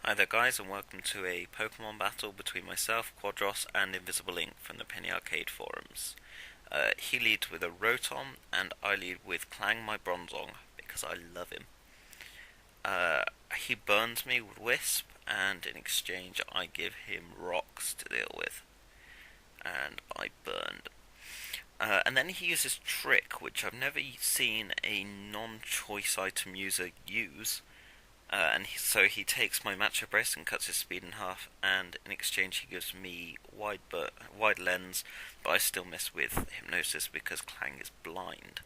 Hi there guys, and welcome to a Pokemon battle between myself, Quadros, and Invisible Ink from the Penny Arcade forums. He leads with a Rotom, and I lead with Clang my Bronzong, because I love him. He burns me with Wisp, and in exchange I give him rocks to deal with. And I burned. And then he uses Trick, which I've never seen a non-choice item user use. So he takes my Matcha Brace and cuts his speed in half, and in exchange he gives me wide lens, but I still miss with Hypnosis because Clang is blind.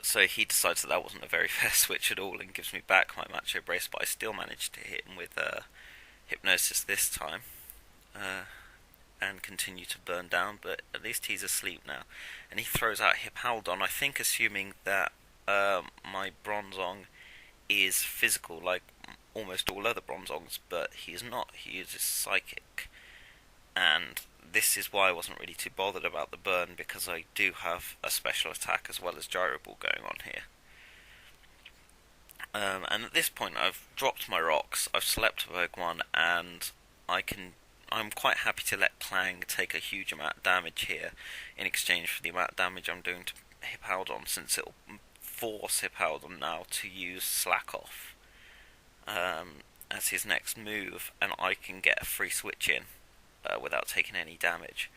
So he decides that wasn't a very fair switch at all and gives me back my Matcha Brace, but I still managed to hit him with Hypnosis this time, and continue to burn down, but at least he's asleep now. And he throws out Hippowdon, I think assuming that my Bronzong is physical like almost all other Bronzongs, but he's not. He uses Psychic, and this is why I wasn't really too bothered about the burn, because I do have a special attack as well as Gyro Ball going on here. And at this point I've dropped my rocks, I've slept a Pokemon, and I'm quite happy to let Clang take a huge amount of damage here in exchange for the amount of damage I'm doing to Hippowdon, since it'll force Hippowdon now to use Slack Off as his next move, and I can get a free switch in without taking any damage.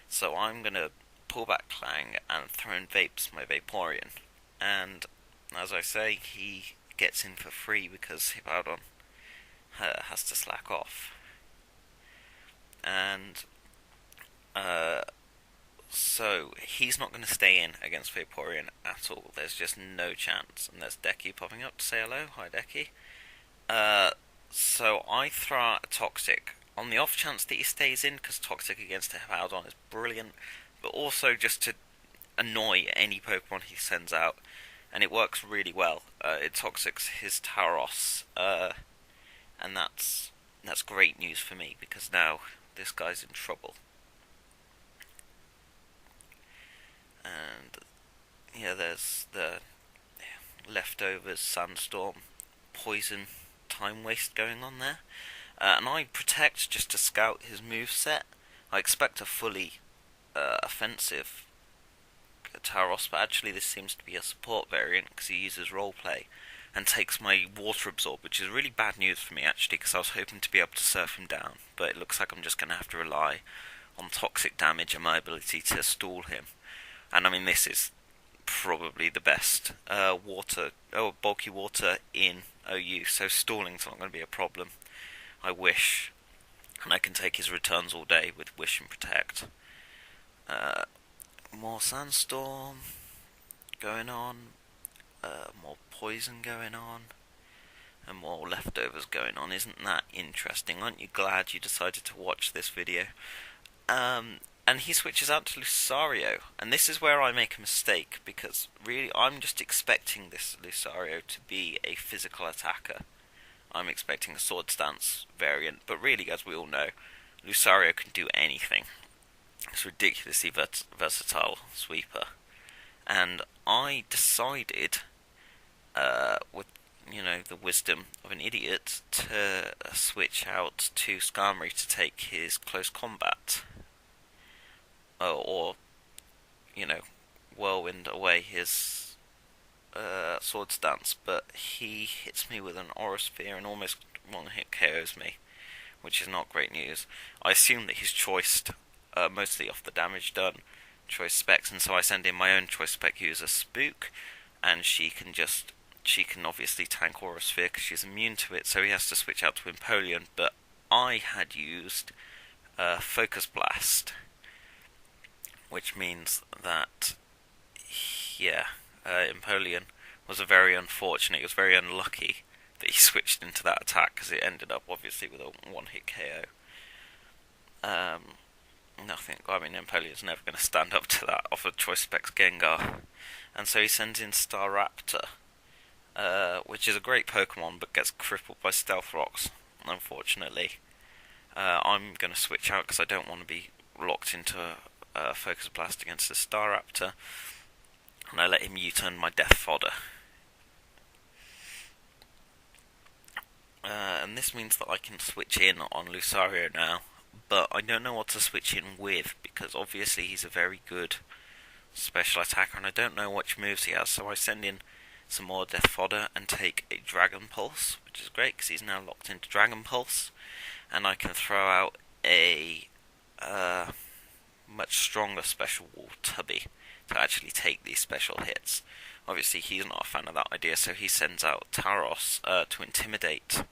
So I'm going to pull back Clang and throw in Vapes, my Vaporeon, and as I say, he gets in for free because Hippowdon has to slack off. And so he's not going to stay in against Vaporeon at all. There's just no chance. And there's Decky popping up to say hello. Hi, Decky. So I throw out a Toxic on the off chance that he stays in, because Toxic against Hippowdon is brilliant, but also just to annoy any Pokemon he sends out, and it works really well. It Toxics his Tauros, and that's great news for me, because now this guy's in trouble. And yeah, there's the leftovers, Sandstorm, Poison, Time Waste going on there. And I Protect just to scout his moveset. I expect a fully offensive Tauros, but actually this seems to be a support variant because he uses Roleplay and takes my Water Absorb, which is really bad news for me actually, because I was hoping to be able to surf him down, but it looks like I'm just going to have to rely on Toxic damage and my ability to stall him. And I mean, this is probably the best bulky water in OU, so stalling's not going to be a problem. I wish, and I can take his returns all day with Wish and Protect. More Sandstorm going on, more Poison going on, and more leftovers going on. Isn't that interesting? Aren't you glad you decided to watch this video? And he switches out to Lucario, and this is where I make a mistake, because really I'm just expecting this Lucario to be a physical attacker. I'm expecting a Sword Stance variant, but really, as we all know, Lucario can do anything. It's a ridiculously versatile sweeper. And I decided, with the wisdom of an idiot, to switch out to Skarmory to take his close combat, or Whirlwind away his Sword Stance, but he hits me with an Aura Sphere and almost one-hit KOs me, which is not great news. I assume that he's choiced mostly off the damage done, choice specs, and so I send in my own choice spec user, Spook, and she can obviously tank Aura Sphere because she's immune to it, so he has to switch out to Empoleon, but I had used Focus Blast, which means that, Empoleon was very unfortunate. It was very unlucky that he switched into that attack, because it ended up obviously with a one-hit KO. Empoleon's never going to stand up to that off of Choice Specs Gengar, and so he sends in Staraptor, which is a great Pokemon but gets crippled by Stealth Rocks, unfortunately. I'm going to switch out because I don't want to be locked into a Focus Blast against the Staraptor, and I let him U-turn my Death Fodder. and this means that I can switch in on Lucario now, but I don't know what to switch in with, because obviously he's a very good special attacker, and I don't know which moves he has, so I send in some more Death Fodder and take a Dragon Pulse, which is great, because he's now locked into Dragon Pulse, and I can throw out a much stronger special Wall Tubby to actually take these special hits. Obviously, he's not a fan of that idea, so he sends out Taros to intimidate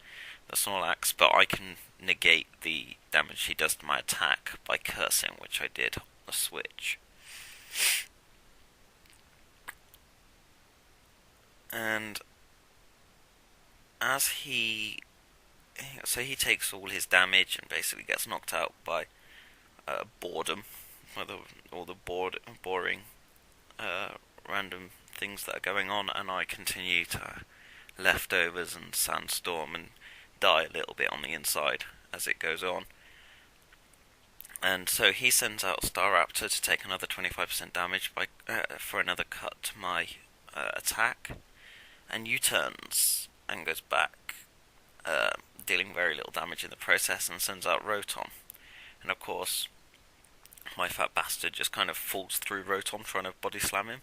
the Snorlax, but I can negate the damage he does to my attack by cursing, which I did on the switch. And as he takes all his damage and basically gets knocked out by boredom, all the boring random things that are going on, and I continue to leftovers and sandstorm and die a little bit on the inside as it goes on. And so he sends out Staraptor to take another 25% damage for another cut to my attack, and U-turns and goes back, dealing very little damage in the process, and sends out Rotom. And of course, my fat bastard just kind of falls through Rotom trying to body slam him.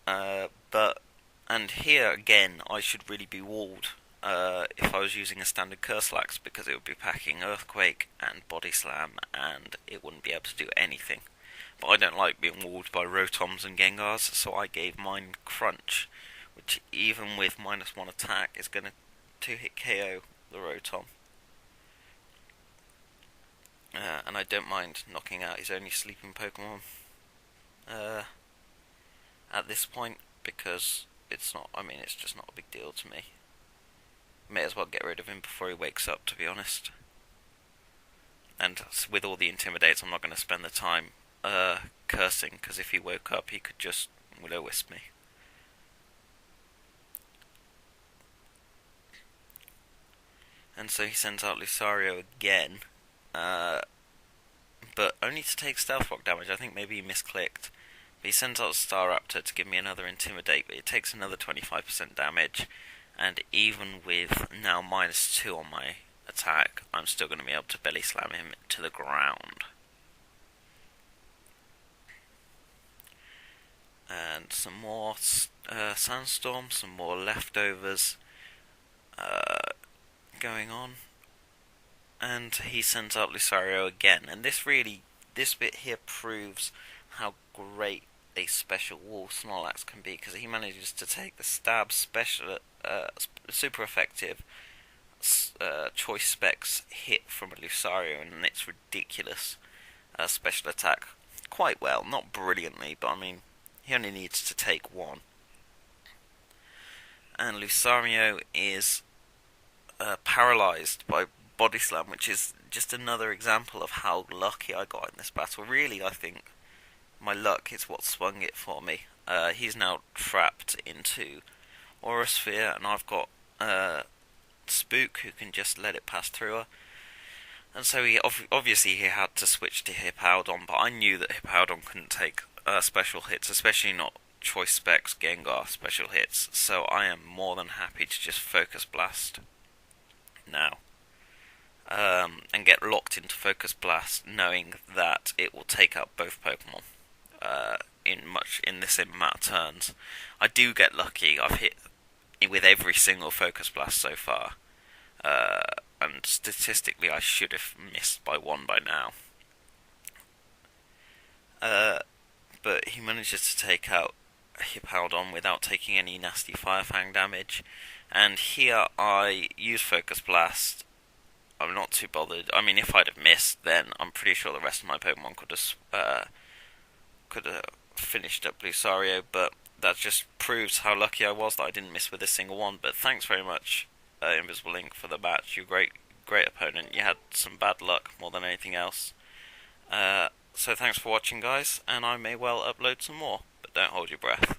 And here again, I should really be walled if I was using a standard Curslax, because it would be packing Earthquake and Body Slam, and it wouldn't be able to do anything. But I don't like being walled by Rotoms and Gengars, so I gave mine Crunch, which even with -1 attack is going to 2-hit KO the Rotom. And I don't mind knocking out his only sleeping Pokemon at this point, because it's just not a big deal to me. May as well get rid of him before he wakes up, to be honest. And with all the Intimidates, I'm not going to spend the time cursing, because if he woke up, he could just Will-O-Wisp me. And so he sends out Lucario again, but only to take Stealth Rock damage. I think maybe he misclicked. But he sends out Staraptor to give me another Intimidate, but it takes another 25% damage, and even with now -2 on my attack, I'm still going to be able to belly slam him to the ground. And some more Sandstorm, some more leftovers going on. And he sends out Lucario again, and this bit here proves how great a special Wall Snorlax can be, because he manages to take the stab special, super effective choice specs hit from a Lucario and its ridiculous special attack quite well. Not brilliantly, but I mean, he only needs to take one. And Lucario is paralyzed by Body Slam, which is just another example of how lucky I got in this battle. Really, I think my luck is what swung it for me. He's now trapped into Aura Sphere, and I've got Spook who can just let it pass through her. And so obviously he had to switch to Hippowdon, but I knew that Hippowdon couldn't take special hits, especially not Choice Specs Gengar special hits. So I am more than happy to just Focus Blast now. And get locked into Focus Blast, knowing that it will take out both Pokemon in the same amount of turns. I do get lucky. I've hit with every single Focus Blast so far, and statistically I should have missed by one by now. But he manages to take out Hippowdon without taking any nasty Fire Fang damage, and here I use Focus Blast. I'm not too bothered. I mean, if I'd have missed, then I'm pretty sure the rest of my Pokemon could have finished up Lucario, but that just proves how lucky I was that I didn't miss with a single one. But thanks very much, Invisible Link, for the match. You're a great opponent. You had some bad luck more than anything else. So thanks for watching, guys, and I may well upload some more, but don't hold your breath.